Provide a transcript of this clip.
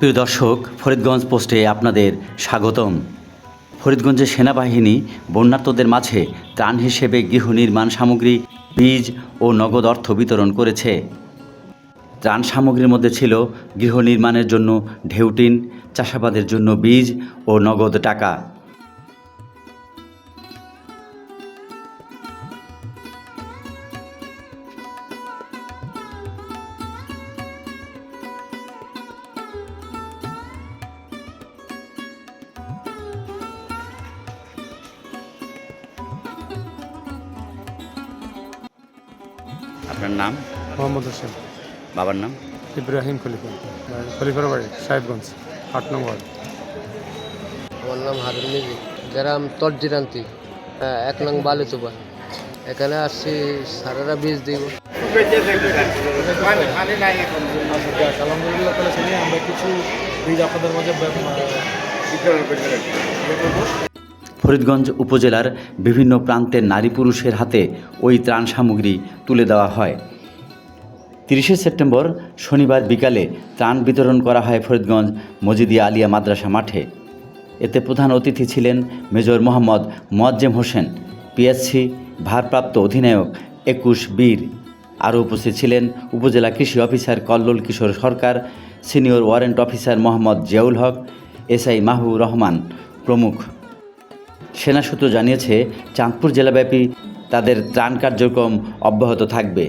প্রিয় দর্শক, ফরিদগঞ্জ পোস্টে আপনাদের স্বাগতম। ফরিদগঞ্জের সেনাবাহিনী বন্যার্তদের মাঝে ত্রাণ হিসেবে গৃহ নির্মাণ সামগ্রী, বীজ ও নগদ অর্থ বিতরণ করেছে। ত্রাণ সামগ্রীর মধ্যে ছিল গৃহ নির্মাণের জন্য ঢেউটিন, চাষাবাদের জন্য বীজ ও নগদ টাকা। আপনার নাম? মোহাম্মদ হোসেন। বাবার নাম? ইব্রাহিম খলিফা। খলিফার বাড়ি সাহেবগঞ্জ, 8 নং ওয়ার্ড। আমার নাম হারুন মিজি, গ্রাম তরজিরান্তি, 1 নং বালুতুবা। এখানে আসছি, সারারা বীজ দিব। আলহামদুলিল্লাহ তাহলে শুনি আমরা কিছু বীজ আপনাদের মাঝে ফরিদগঞ্জ উপজেলার বিভিন্ন প্রান্তের নারী পুরুষের হাতে ওই ত্রাণ সামগ্রী তুলে দেওয়া হয়। 30শে সেপ্টেম্বর শনিবার বিকালে ত্রাণ বিতরণ করা হয় ফরিদগঞ্জ মজিদিয়া আলিয়া মাদ্রাসা মাঠে। এতে প্রধান অতিথি ছিলেন মেজর মোহাম্মদ মোয়াজ্জেম হোসেন, পিএসসি ভারপ্রাপ্ত অধিনায়ক 21 বীর। আরও উপস্থিত ছিলেন উপজেলা কৃষি officer Kallol Kishore Sarkar, senior warrant officer Mohammad Ziaul Haque, SI Mahbur Rahman প্রমুখ। সেনা সূত্র জানিয়েছে, চাঁদপুর জেলাব্যাপী তাদের ত্রাণ কার্যক্রম অব্যাহত থাকবে।